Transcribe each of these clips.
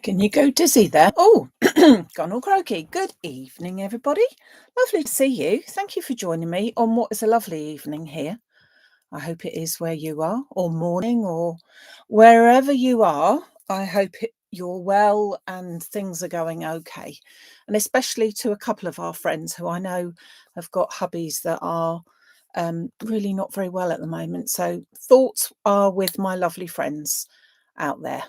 Can you go dizzy there? Oh, gone all croaky. Good evening, everybody. Lovely to see you. Thank you for joining me on what is a lovely evening here. I hope it is where you are, or morning, or wherever you are. I hope you're well and things are going okay. And especially to a couple of our friends who I know have got hubbies that are really not very well at the moment. So thoughts are with my lovely friends out there.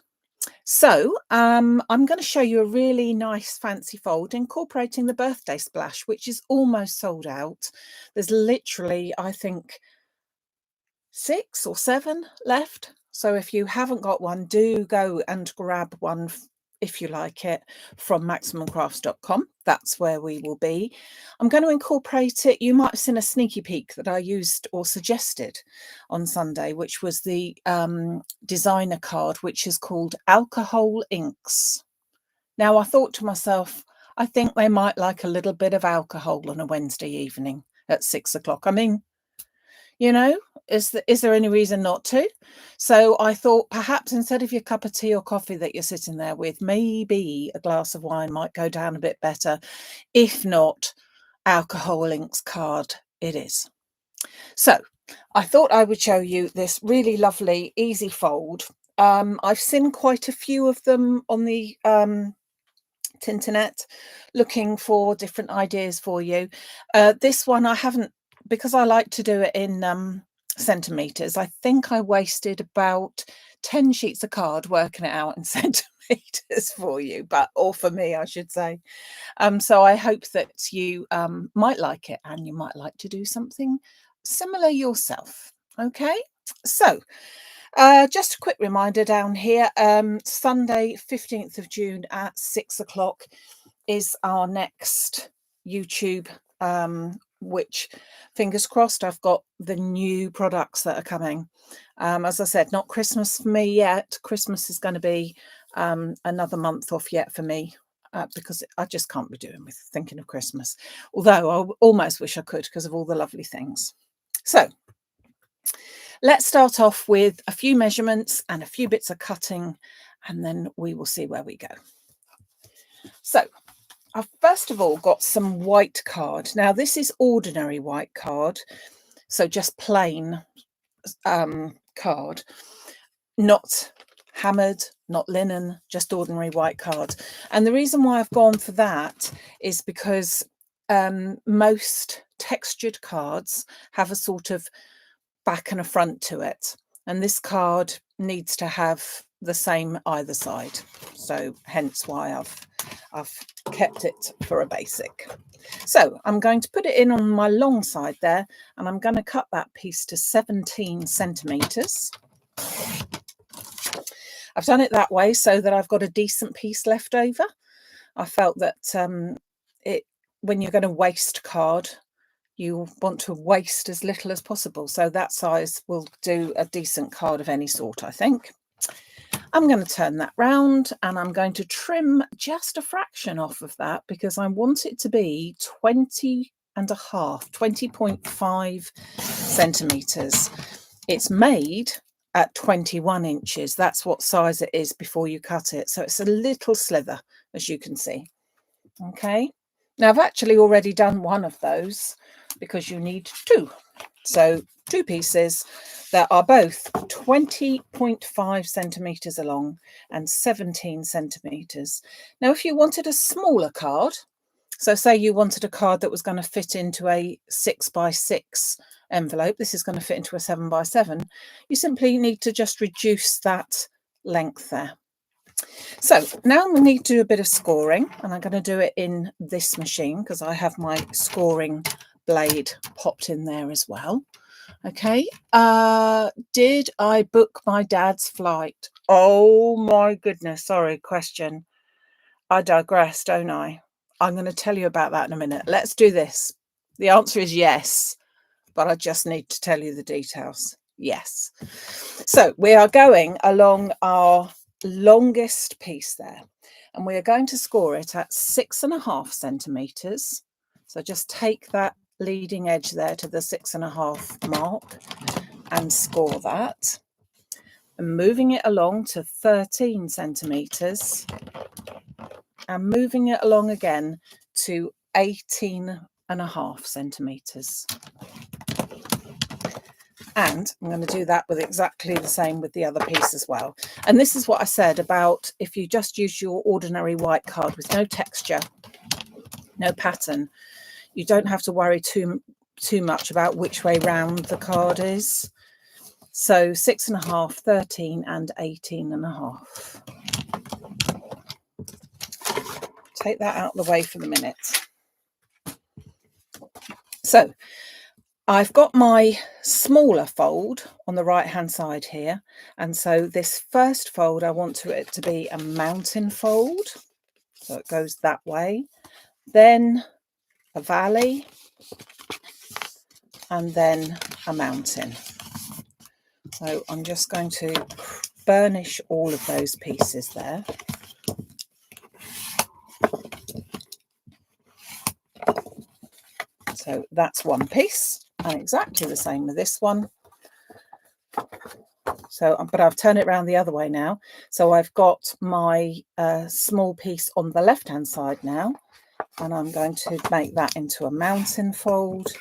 So I'm going to show you a really nice fancy fold incorporating the birthday splash, which is almost sold out. There's literally, I think, 6 or 7 left. So if you haven't got one, do go and grab one if you like it from maximumcrafts.com. That's where we will be. I'm going to incorporate it. You might have seen a sneaky peek that I used or suggested on Sunday, which was the designer card, which is called Alcohol Inks. Now, I thought to myself, I think they might like a little bit of alcohol on a Wednesday evening at 6 o'clock. I mean, you know, is there any reason not to? So I thought perhaps instead of your cup of tea or coffee that you're sitting there with, maybe a glass of wine might go down a bit better. If not, Alcohol Inks card it is. So I thought I would show you this really lovely, easy fold. I've seen quite a few of them on the Tinternet looking for different ideas for you. This one I haven't, because I like to do it in centimeters. I think I wasted about 10 sheets of card working it out in centimeters for you, or for me, I should say. So I hope that you might like it and you might like to do something similar yourself. Okay, so just a quick reminder down here, Sunday 15th of June at 6 o'clock is our next YouTube, which fingers crossed I've got the new products that are coming. As I said, not Christmas for me yet. Christmas is going to be another month off yet for me. Because I just can't be doing with thinking of Christmas, although I almost wish I could because of all the lovely things. So let's start off with a few measurements and a few bits of cutting, and then we will see where we go. So I've first of all got some white card. Now this is ordinary white card, so just plain card, not hammered, not linen, just ordinary white card. And the reason why I've gone for that is because most textured cards have a sort of back and a front to it, and this card needs to have the same either side, so hence why I've kept it for a basic. So I'm going to put it in on my long side there, and I'm going to cut that piece to 17 centimeters. I've done it that way so that I've got a decent piece left over. I felt that when you're going to waste card, you want to waste as little as possible. So that size will do a decent card of any sort, I think. I'm going to turn that round and I'm going to trim just a fraction off of that because I want it to be 20.5 centimeters. It's made at 21 inches. That's what size it is before you cut it. So it's a little slither, as you can see. Okay. Now I've actually already done one of those because you need 2. So 2 pieces that are both 20.5 centimeters along and 17 centimeters. Now, if you wanted a smaller card, so say you wanted a card that was going to fit into a 6x6 envelope, this is going to fit into a 7x7, you simply need to just reduce that length there. So now we need to do a bit of scoring, and I'm going to do it in this machine because I have my scoring blade popped in there as well. Okay, did I book my dad's flight? Oh my goodness, sorry, question. I digress, don't I? I'm going to tell you about that in a minute. Let's do this. The answer is yes, but I just need to tell you the details. Yes. So we are going along our longest piece there, and we are going to score it at 6.5 centimeters. So just take that leading edge there to the 6.5 mark and score that, and moving it along to 13 centimeters and moving it along again to 18.5 centimetres. And I'm going to do that with exactly the same with the other piece as well. And this is what I said about if you just use your ordinary white card with no texture, no pattern, you don't have to worry too much about which way round the card is. So 6.5, 13 and 18.5. Take that out of the way for the minute. So I've got my smaller fold on the right hand side here, and so this first fold I want it to be a mountain fold, so it goes that way, then a valley, and then a mountain. So I'm just going to burnish all of those pieces there. So that's one piece, and exactly the same with this one. So, but I've turned it around the other way now. So I've got my small piece on the left-hand side now, and I'm going to make that into a mountain fold,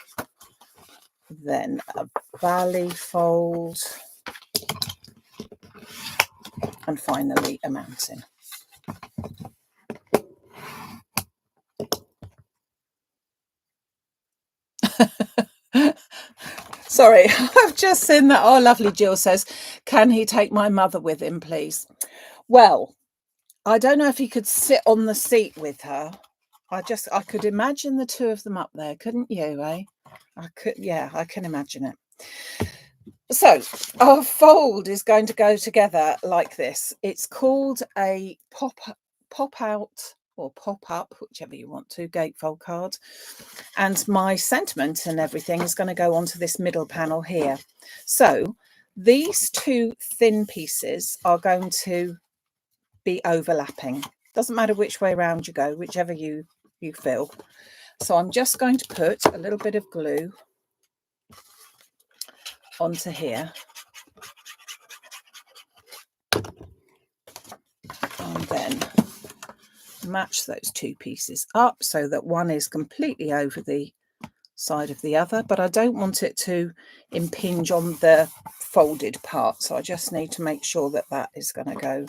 then a valley fold, and finally a mountain. Sorry, I've just seen that. Oh, lovely. Jill says, can he take my mother with him, please? Well, I don't know if he could sit on the seat with her. I could imagine the two of them up there, couldn't you, eh? I could, yeah, I can imagine it. So our fold is going to go together like this. It's called a pop out or pop up, whichever you want to, gatefold card. And my sentiment and everything is going to go onto this middle panel here. So these two thin pieces are going to be overlapping. Doesn't matter which way around you go, whichever you feel. So I'm just going to put a little bit of glue onto here. And then match those two pieces up so that one is completely over the side of the other, but I don't want it to impinge on the folded part, so I just need to make sure that that is going to go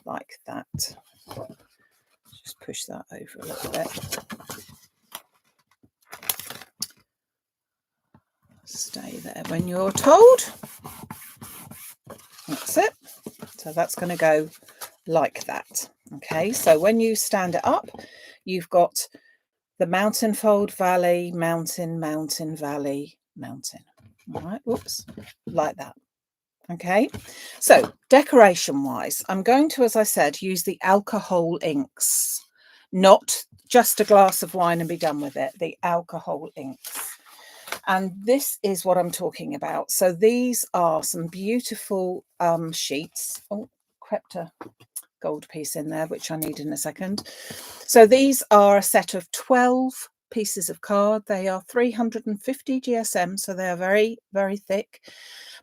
like that. Just push that over a little bit. Stay there when you're told. That's it. So that's going to go like that. Okay, so when you stand it up, you've got the mountain fold, valley, mountain, mountain, valley, mountain. All right, whoops, like that. Okay, so decoration wise, I'm going to, as I said, use the alcohol inks, not just a glass of wine and be done with it, the alcohol inks. And this is what I'm talking about. So these are some beautiful sheets. Oh, crept a gold piece in there, which I need in a second. So these are a set of 12 pieces of card. They are 350 GSM, so they are very, very thick,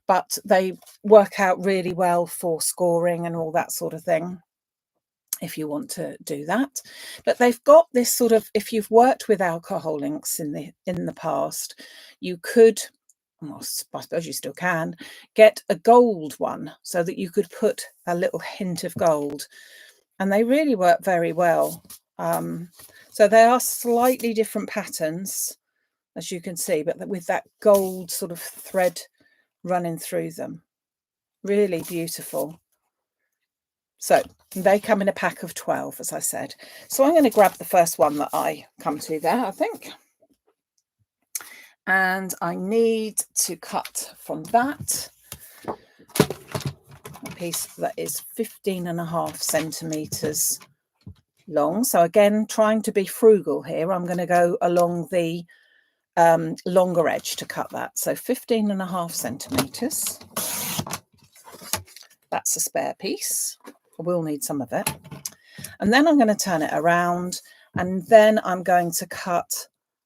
but they work out really well for scoring and all that sort of thing, if you want to do that. But they've got this sort of, if you've worked with alcohol inks in the past, you could, well, I suppose you still can, get a gold one so that you could put a little hint of gold, and they really work very well. So they are slightly different patterns, as you can see, but with that gold sort of thread running through them. Really beautiful. So they come in a pack of 12, as I said. So I'm going to grab the first one that I come to there, I think. And I need to cut from that a piece that is 15.5 centimetres long. So again, trying to be frugal here, I'm going to go along the longer edge to cut that. So 15.5 centimetres. That's a spare piece. I will need some of it. And then I'm going to turn it around, and then I'm going to cut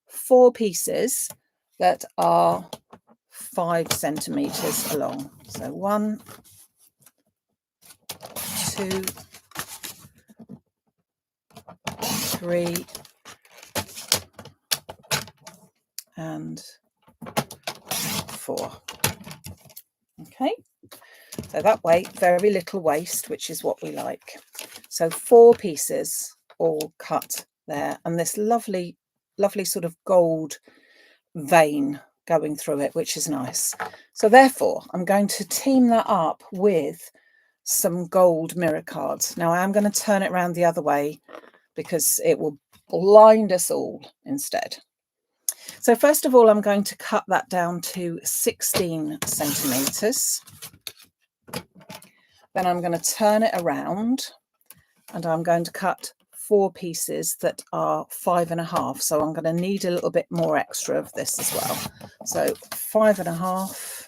4 pieces that are 5 centimetres along. So 1, 2, 3 and 4. Okay, so that way very little waste, which is what we like. So 4 pieces all cut there, and this lovely sort of gold vein going through it, which is nice. So therefore I'm going to team that up with some gold mirror cards. Now I am going to turn it around the other way because it will blind us all instead. So first of all, I'm going to cut that down to 16 centimeters. Then I'm going to turn it around and I'm going to cut 4 pieces that are 5.5. So I'm going to need a little bit more extra of this as well. So 5.5,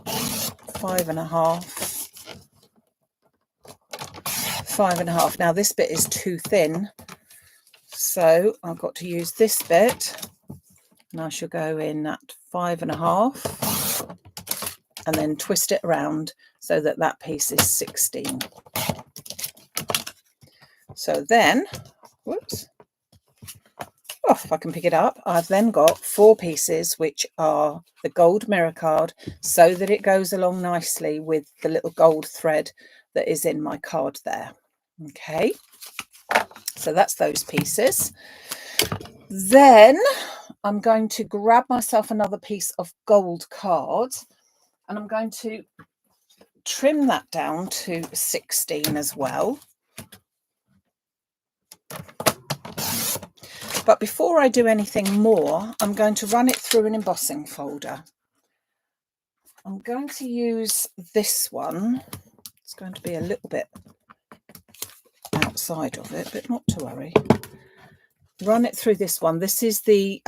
5.5, 5.5. Now this bit is too thin, so I've got to use this bit, and I shall go in at 5.5 and then twist it around so that that piece is 16. So then, whoops, oh, if I can pick it up, I've then got 4 pieces which are the gold mirror card, so that it goes along nicely with the little gold thread that is in my card there. Okay, so that's those pieces. Then I'm going to grab myself another piece of gold card and I'm going to trim that down to 16 as well. But before I do anything more, I'm going to run it through an embossing folder. I'm going to use this one. It's going to be a little bit outside of it, but not to worry. Run it through this one. This is the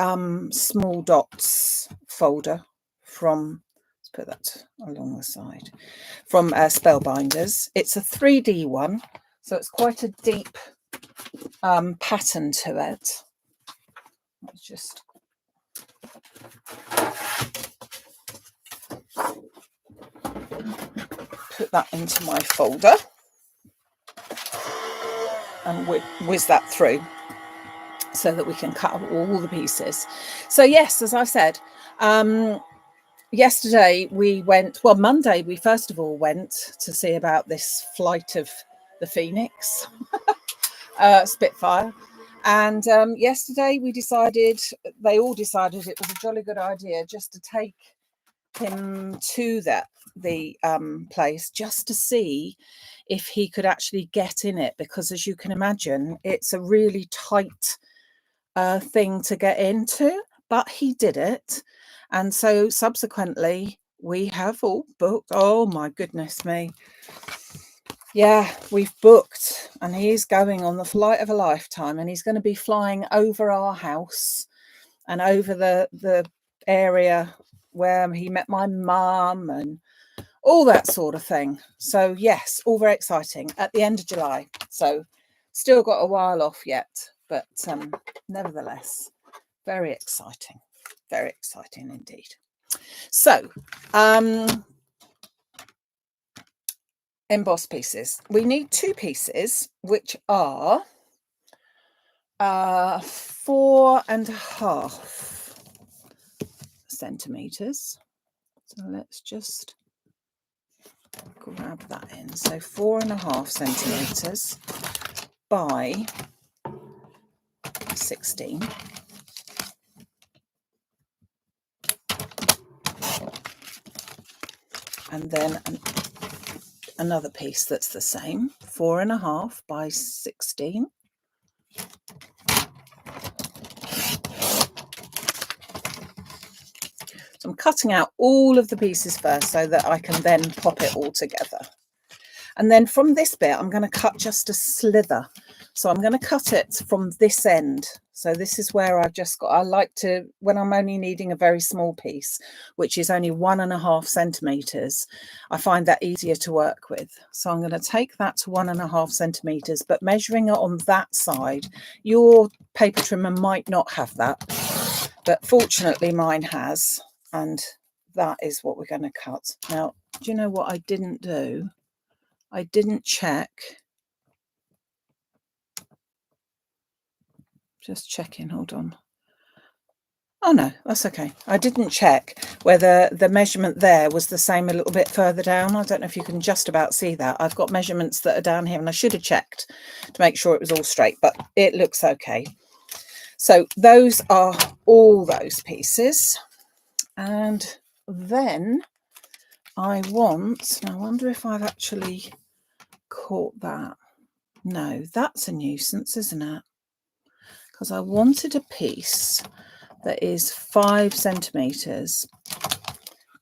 small dots folder from, let's put that along the side, from Spellbinders. It's a 3D one, so it's quite a deep pattern to it. Let's just put that into my folder and whiz that through so that we can cut up all the pieces. So yes, as I said, yesterday we went, well, Monday we first of all went to see about this flight of the Phoenix, Spitfire. And yesterday they all decided it was a jolly good idea just to take him to the place just to see if he could actually get in it, because as you can imagine, it's a really tight thing to get into, but he did it. And so subsequently we have all booked. Oh my goodness me. Yeah, we've booked, and he's going on the flight of a lifetime, and he's going to be flying over our house and over the area where he met my mum and all that sort of thing. So yes, all very exciting at the end of July. So still got a while off yet, but nevertheless, very exciting indeed. So emboss pieces. We need 2 pieces, which are 4.5 centimeters. So let's just grab that in. So 4.5 centimeters by 16. And then another piece that's the same, 4.5 by 16. So I'm cutting out all of the pieces first so that I can then pop it all together. And then from this bit, I'm going to cut just a slither. So I'm going to cut it from this end. So this is where I've just got, I like to, when I'm only needing a very small piece, which is only 1.5 centimeters, I find that easier to work with. So I'm going to take that to 1.5 centimeters, but measuring it on that side, your paper trimmer might not have that, but fortunately mine has. And that is what we're going to cut. Now, do you know what I didn't do? I didn't check Just checking, hold on. Oh no, that's okay. I didn't check whether the measurement there was the same a little bit further down. I don't know if you can just about see that. I've got measurements that are down here and I should have checked to make sure it was all straight, but it looks okay. So those are all those pieces. And then I wonder if I've actually caught that. No, that's a nuisance, isn't it? Because I wanted a piece that is 5 centimetres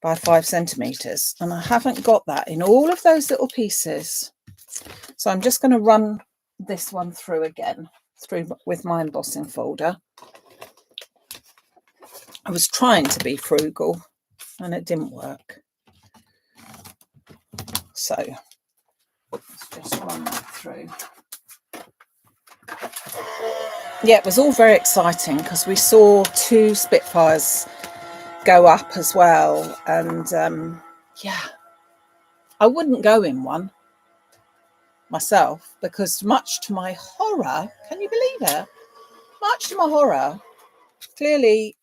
by 5 centimetres, and I haven't got that in all of those little pieces. So I'm just going to run this one through again, with my embossing folder. I was trying to be frugal and it didn't work. So let's just run that through. Yeah, it was all very exciting because we saw 2 Spitfires go up as well, and yeah, I wouldn't go in one myself because much to my horror, can you believe it? Much to my horror, clearly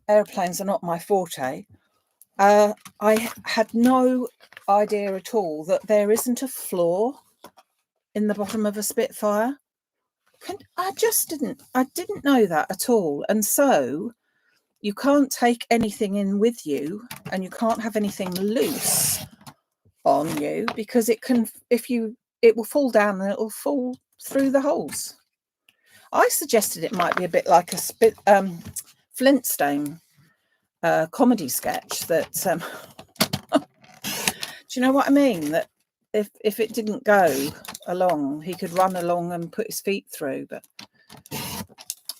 airplanes are not my forte. I had no idea at all that there isn't a floor in the bottom of a Spitfire. I didn't know that at all. And so you can't take anything in with you and you can't have anything loose on you because it will fall down and it will fall through the holes. I suggested it might be a bit like a Flintstone comedy sketch that do you know what I mean, that if it didn't go along he could run along and put his feet through, but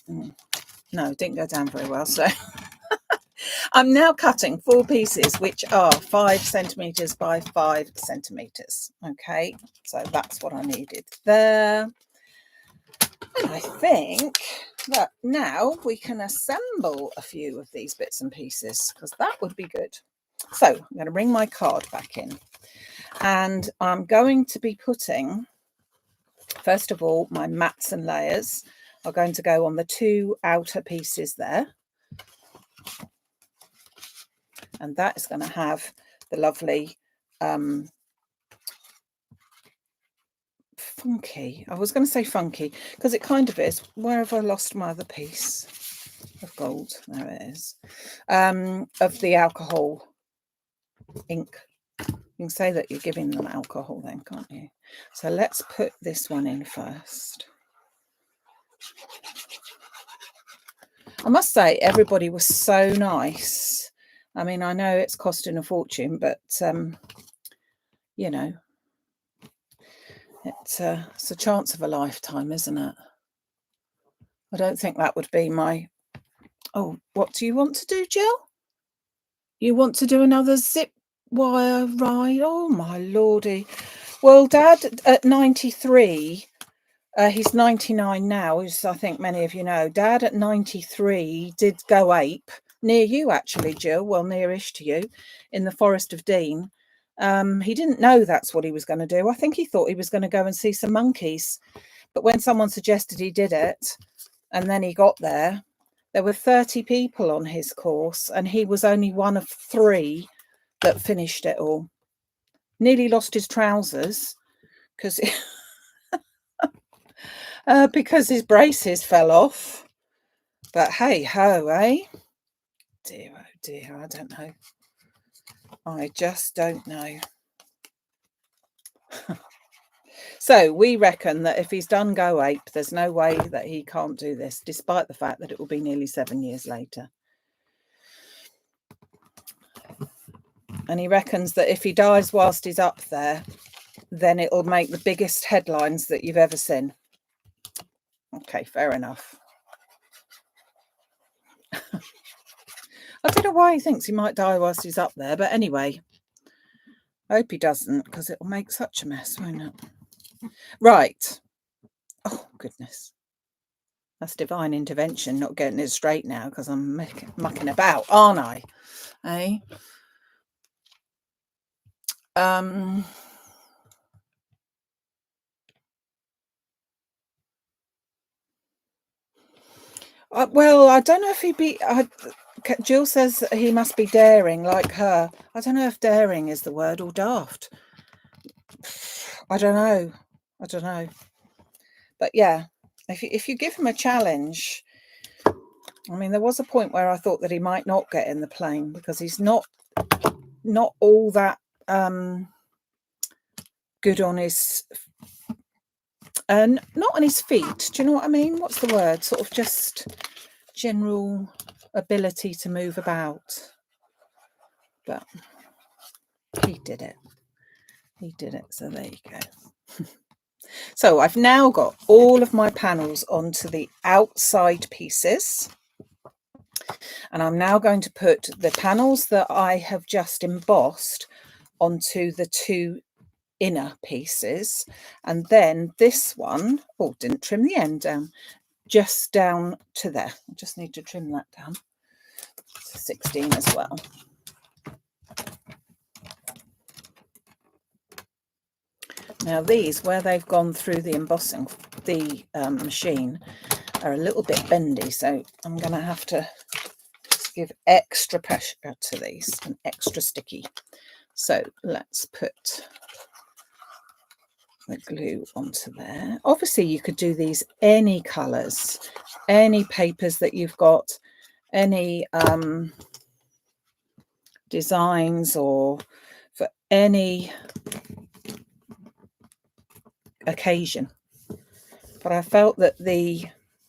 no, it didn't go down very well. So I'm now cutting 4 pieces which are 5 centimetres by 5 centimetres. Okay, so that's what I needed there. And I think that now we can assemble a few of these bits and pieces because that would be good. So I'm going to bring my card back in and I'm going to be putting, first of all, my mats and layers are going to go on the 2 outer pieces there. And that is going to have the lovely funky, I was going to say funky because it kind of is. Where have I lost my other piece of gold? There it is. Of the alcohol ink. You can say that you're giving them alcohol then, can't you? So let's put this one in first. I must say everybody was so nice. I mean, I know it's costing a fortune, but you know, it's a chance of a lifetime, isn't it? I don't think that would be my... Oh, what do you want to do, Jill? You want to do another zip wire ride? Oh, my lordy. Well, Dad at 93, he's 99 now, as I think many of you know. Dad at 93 did go ape, near you actually, Jill, well, nearish to you, in the Forest of Dean. He didn't know that's what he was going to do. I think he thought he was going to go and see some monkeys. But when someone suggested he did it, and then he got there were 30 people on his course, and he was only one of 3 that finished it all. Nearly lost his trousers because because his braces fell off. But hey ho, eh? Dear, oh dear, I don't know. I just don't know. So we reckon that if he's done go ape, there's no way that he can't do this, despite the fact that it will be nearly 7 years later. And he reckons that if he dies whilst he's up there, then it'll make the biggest headlines that you've ever seen. Okay, fair enough. I don't know why he thinks he might die whilst he's up there, but anyway, I hope he doesn't, because it'll make such a mess, won't it? Right. Oh, goodness. That's divine intervention, not getting it straight now, because I'm mucking about, aren't I? Eh? Well, I don't know if he'd be. Jill says that he must be daring like her. I don't know if daring is the word or daft. I don't know. I don't know. But yeah, if you give him a challenge, I mean, there was a point where I thought that he might not get in the plane because he's not all that good on his not on his feet. Do you know what I mean? What's the word? Sort of just general ability to move about. But he did it. He did it. So there you go. So I've now got all of my panels onto the outside pieces. And I'm now going to put the panels that I have just embossed onto the two inner pieces. And then this one, oh, didn't trim the end down, just down to there. I just need to trim that down to 16 as well. Now these, where they've gone through the embossing, the machine, are a little bit bendy, so I'm going to have to just give extra pressure to these and extra sticky. So let's put the glue onto there. Obviously you could do these any colours, any papers that you've got, any designs, or for any occasion. But I felt that the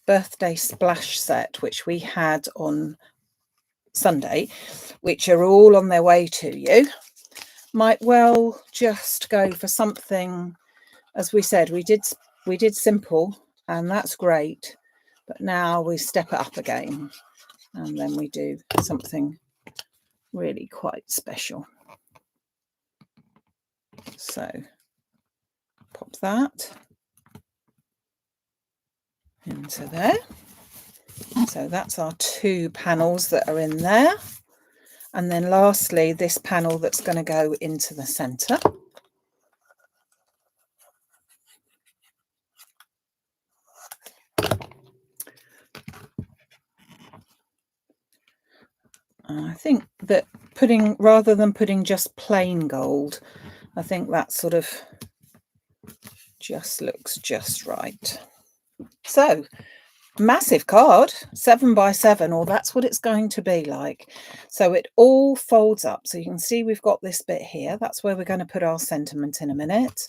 birthday splash set, which we had on Sunday, which are all on their way to you, might well just go for something. As we said, we did simple, and that's great, but now we step it up again, and then we do something really quite special. So pop that into there. So that's our two panels that are in there. And then lastly, this panel that's going to go into the centre. I think that rather than putting just plain gold, I think that sort of just looks just right. So massive card, 7 by 7, or that's what it's going to be like. So it all folds up. So you can see we've got this bit here. That's where we're going to put our sentiment in a minute.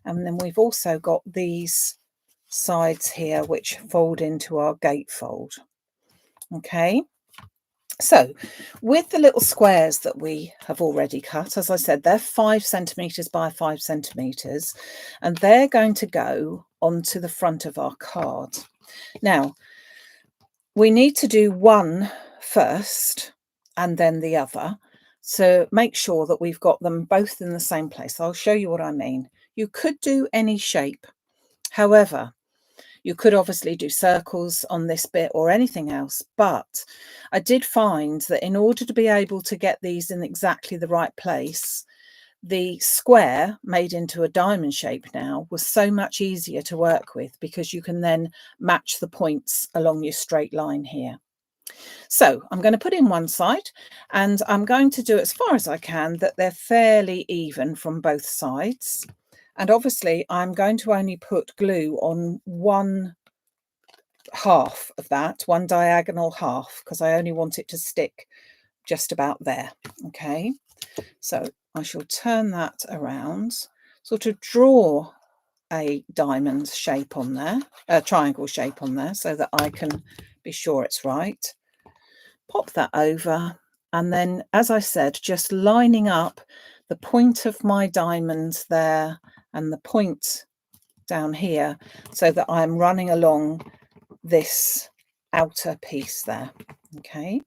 And then we've also got these sides here, which fold into our gatefold. Okay. So with the little squares that we have already cut, as I said, they're 5 centimetres by 5 centimetres, and they're going to go onto the front of our card. Now, we need to do one first and then the other. So make sure that we've got them both in the same place. I'll show you what I mean. You could do any shape. However, you could obviously do circles on this bit or anything else, but I did find that in order to be able to get these in exactly the right place, the square made into a diamond shape now was so much easier to work with, because you can then match the points along your straight line here. So I'm going to put in one side, and I'm going to do as far as I can that they're fairly even from both sides. And obviously I'm going to only put glue on one half of that, one diagonal half, because I only want it to stick just about there. Okay, so I shall turn that around, sort of draw a diamond shape on there, a triangle shape on there, so that I can be sure it's right. Pop that over, and then, as I said, just lining up the point of my diamond there and the point down here, so that I'm running along this outer piece there. Okay,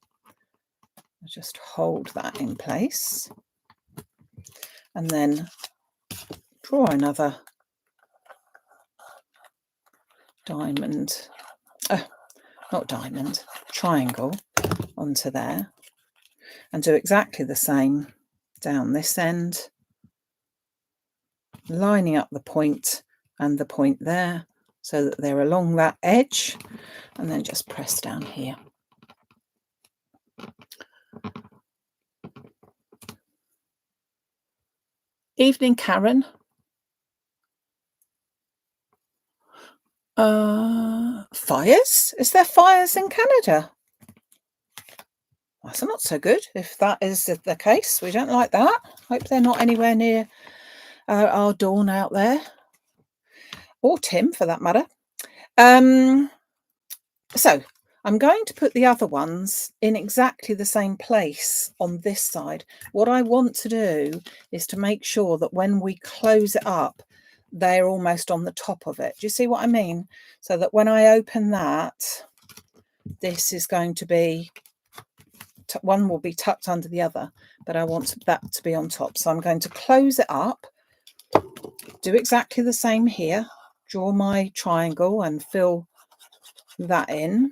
I'll just hold that in place, and then draw another diamond, not diamond, triangle onto there, and do exactly the same down this end, lining up the point and the point there, so that they're along that edge, and then just press down here. Evening, Karen. Fires? Is there fires in Canada? That's not so good if that is the case. We don't like that. Hope they're not anywhere near our Dawn out there, or Tim for that matter. So I'm going to put the other ones in exactly the same place on this side. What I want to do is to make sure that when we close it up, they're almost on the top of it. Do you see what I mean? So that when I open that, this is going to be, one will be tucked under the other, but I want that to be on top. So I'm going to close it up, do exactly the same here, draw my triangle and fill that in.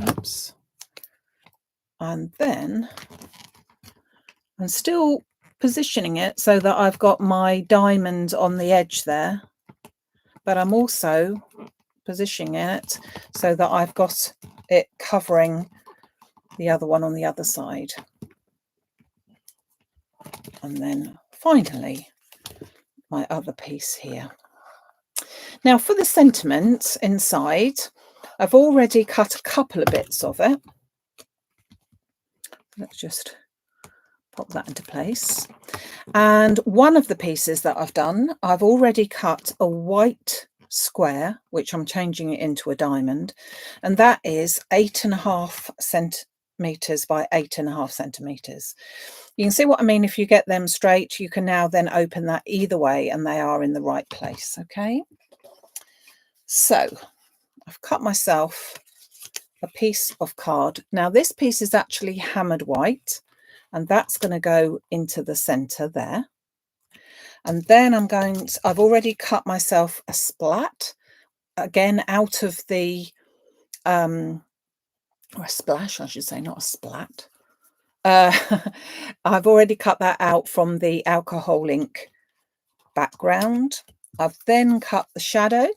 Oops. And then I'm still positioning it so that I've got my diamond on the edge there, but I'm also positioning it so that I've got it covering the other one on the other side. And then finally my other piece here. Now for the sentiment inside, I've already cut a couple of bits of it. Let's just pop that into place. And one of the pieces that I've done, I've already cut a white square, which I'm changing it into a diamond, and that is 8.5 centimeters by 8.5 centimeters. You can see what I mean. If you get them straight, you can now then open that either way and they are in the right place. Okay, so I've cut myself a piece of card. Now this piece is actually hammered white, and that's going to go into the center there. And then I've already cut myself a splat, again out of the or a splash, I should say, not a splat. I've already cut that out from the alcohol ink background. I've then cut the shadow,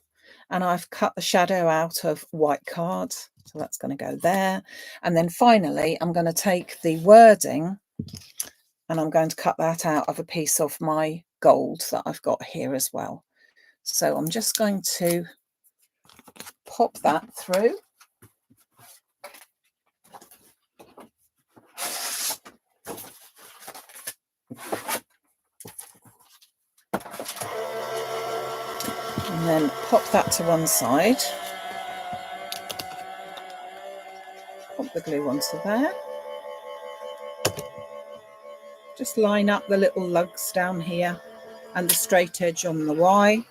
and I've cut the shadow out of white card, so that's going to go there. And then finally I'm going to take the wording and I'm going to cut that out of a piece of my gold that I've got here as well. So I'm just going to pop that through. And then pop that to one side. Pop the glue onto there. Just line up the little lugs down here and the straight edge on the Y.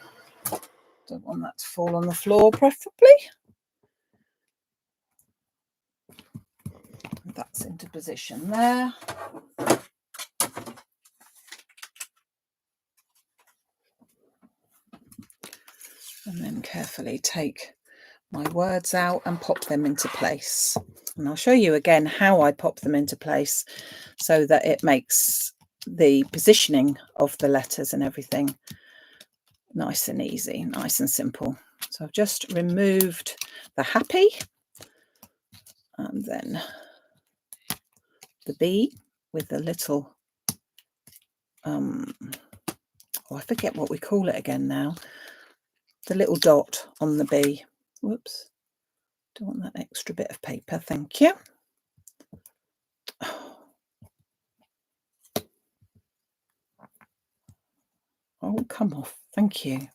Don't want that to fall on the floor, preferably. That's into position there. And then carefully take my words out and pop them into place. And I'll show you again how I pop them into place so that it makes the positioning of the letters and everything nice and easy, nice and simple. So I've just removed the happy, and then the B with the little, oh, I forget what we call it again now, the little dot on the B. Whoops, don't want that extra bit of paper, thank you. Oh, come off, thank you.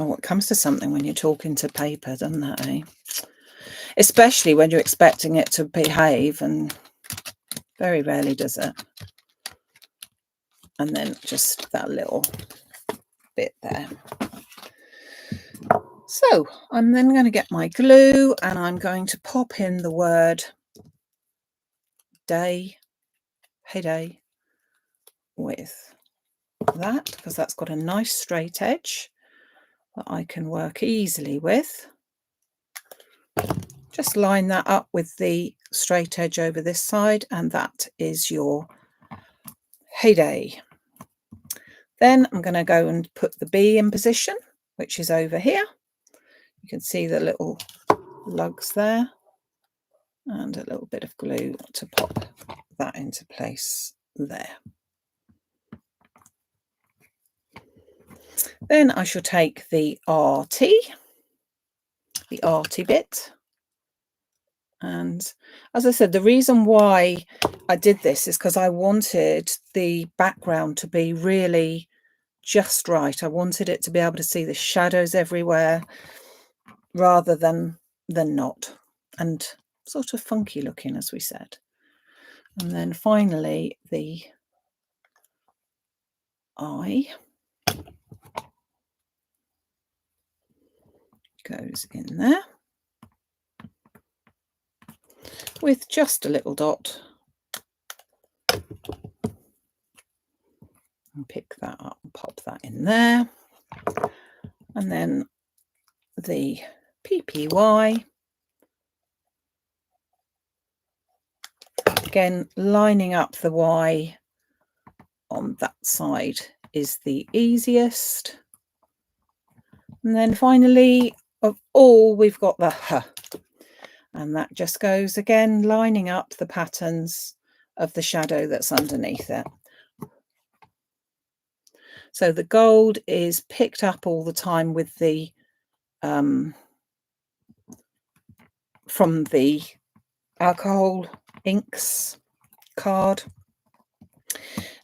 Oh, it comes to something when you're talking to paper, doesn't it, eh? Especially when you're expecting it to behave, and very rarely does it. And then just that little bit there. So I'm then going to get my glue, and I'm going to pop in the word day, heyday, with that, because that's got a nice straight edge that I can work easily with. Just line that up with the straight edge over this side, and that is your heyday. Then I'm going to go and put the bee in position, which is over here. You can see the little lugs there, and a little bit of glue to pop that into place there. Then I shall take the arty bit, and as I said, the reason why I did this is because I wanted the background to be really just right. I wanted it to be able to see the shadows everywhere rather than not, and sort of funky looking, as we said. And then finally the eye goes in there with just a little dot, and pick that up and pop that in there. And then the PPY, again lining up the Y on that side is the easiest. And then finally of all, we've got the H, and that just goes again lining up the patterns of the shadow that's underneath it. So the gold is picked up all the time with the from the alcohol inks card,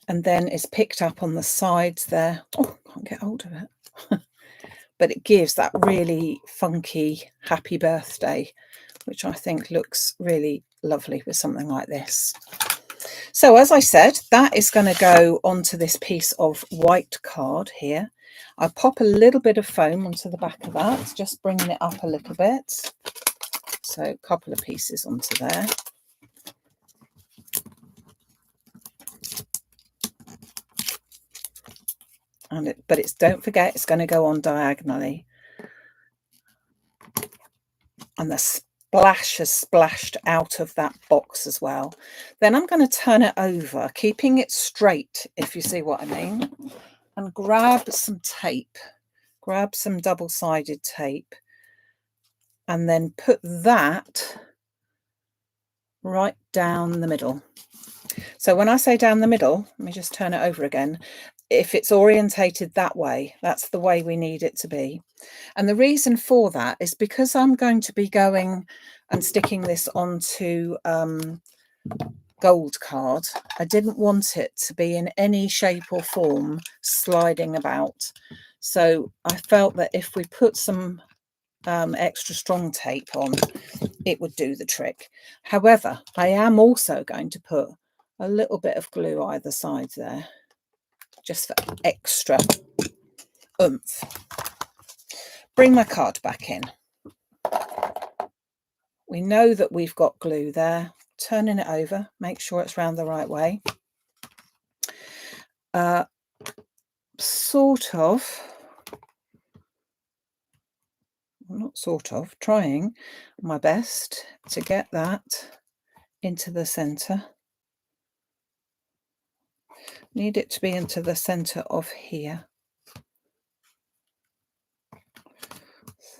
and then it's picked up on the sides there. Oh, can't get hold of it. But it gives that really funky happy birthday, which I think looks really lovely with something like this. So as I said, that is going to go onto this piece of white card here. I pop a little bit of foam onto the back of that, just bringing it up a little bit. So a couple of pieces onto there. But don't forget, it's going to go on diagonally. And the splash has splashed out of that box as well. Then I'm going to turn it over, keeping it straight, if you see what I mean, and grab some tape, grab some double-sided tape, and then put that right down the middle. So when I say down the middle, let me just turn it over again. If it's orientated that way, that's the way we need it to be. And the reason for that is because I'm going to be going and sticking this onto gold card. I didn't want it to be in any shape or form sliding about. So I felt that if we put some extra strong tape on, it would do the trick. However, I am also going to put a little bit of glue either side there, just for extra oomph. Bring my card back in. We know that we've got glue there. Turning it over, make sure it's round the right way. Trying my best to get that into the center. Need it to be into the center of here. I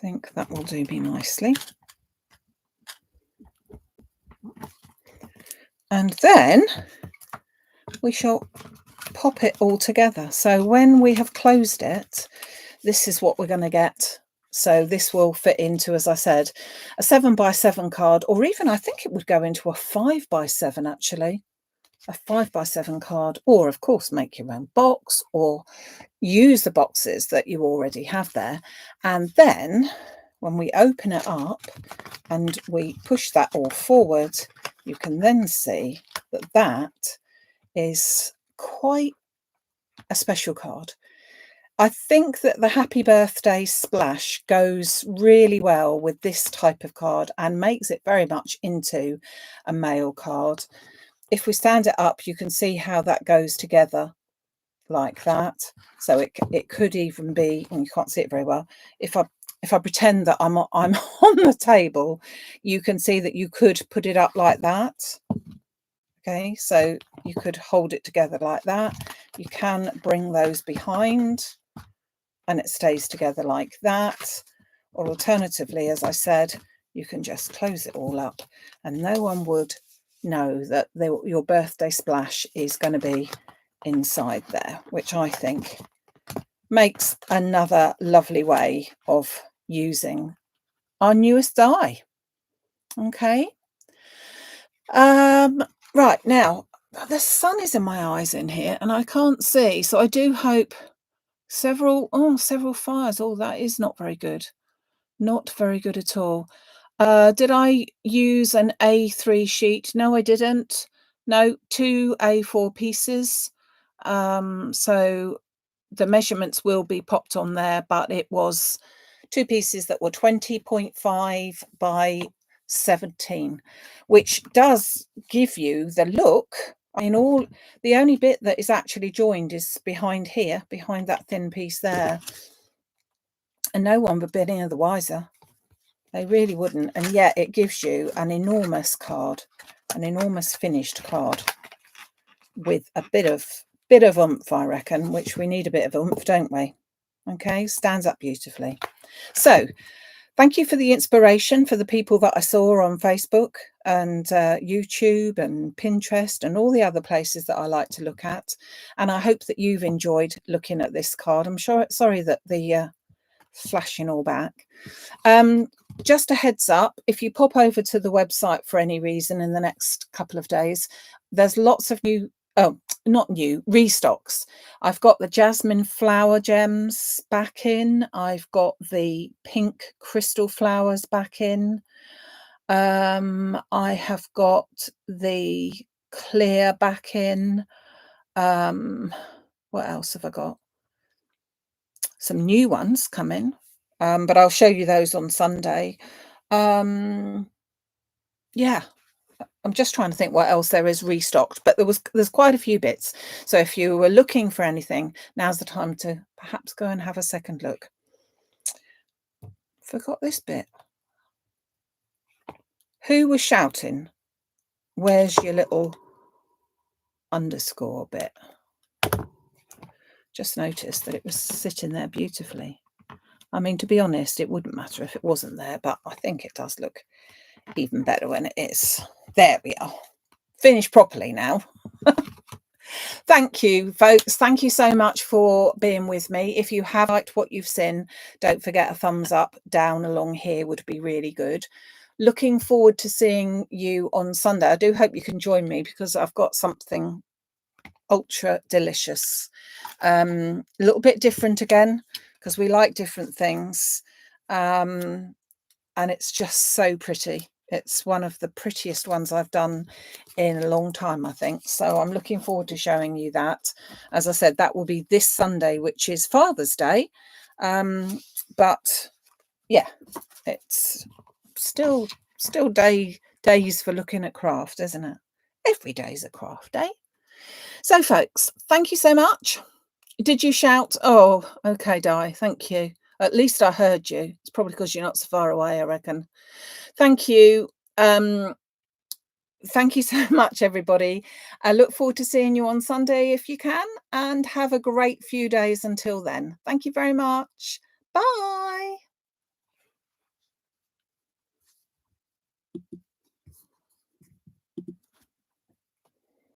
think that will do me nicely. And then we shall pop it all together. So when we have closed it, this is what we're going to get. So this will fit into, as I said, a 7x7 card, or even I think it would go into a 5x7 actually, a 5x7 card, or of course make your own box or use the boxes that you already have there. And then when we open it up and we push that all forward, you can then see that that is quite a special card. I think that the happy birthday splash goes really well with this type of card and makes it very much into a mail card. If we stand it up, you can see how that goes together like that. So it could even be, and you can't see it very well, if I pretend that I'm on the table, you can see that you could put it up like that. Okay, so you could hold it together like that. You can bring those behind and it stays together like that. Or alternatively, as I said, you can just close it all up and no one would know that your birthday splash is going to be inside there, which I think makes another lovely way of using our newest die. Okay. Right, now the sun is in my eyes in here and I can't see, so I do hope several fires. Oh, that is not very good. Not very good at all. Did I use an A3 sheet? No, I didn't. No, 2 A4 pieces. So the measurements will be popped on there, but it was 2 pieces that were 20.5 by 17, which does give you the look. I mean, the only bit that is actually joined is behind here, behind that thin piece there. And no one would be any the wiser. They really wouldn't. And yet it gives you an enormous card, an enormous finished card with a bit of oomph, I reckon, which we need a bit of oomph, don't we? Okay, stands up beautifully. So thank you for the inspiration for the people that I saw on Facebook and YouTube and Pinterest and all the other places that I like to look at. And I hope that you've enjoyed looking at this card. I'm sorry that the flashing all back. Just a heads up, if you pop over to the website for any reason in the next couple of days, there's lots of new, not new, restocks. I've got the jasmine flower gems back in. I've got the pink crystal flowers back in. I have got the clear back in. What else have I got? Some new ones coming, but I'll show you those on Sunday. Yeah, I'm just trying to think what else there is restocked, but there's quite a few bits. So if you were looking for anything, now's the time to perhaps go and have a second look. Forgot this bit. Who was shouting? Where's your little underscore bit? Just noticed that it was sitting there beautifully. I mean, to be honest, it wouldn't matter if it wasn't there, but I think it does look even better when it is. There we are. Finished properly now. Thank you, folks. Thank you so much for being with me. If you have liked what you've seen, don't forget a thumbs up down along here would be really good. Looking forward to seeing you on Sunday. I do hope you can join me because I've got something ultra delicious. A little bit different again because we like different things. And it's just so pretty. It's one of the prettiest ones I've done in a long time, I think. So I'm looking forward to showing you that. As I said, that will be this Sunday, which is Father's Day. But yeah, it's still days for looking at craft, isn't it? Every day's a craft day. So folks, thank you so much. Did you shout? Oh, okay, Di, thank you. At least I heard you. It's probably because you're not so far away, I reckon. Thank you. Thank you so much, everybody. I look forward to seeing you on Sunday if you can, and have a great few days until then. Thank you very much. Bye.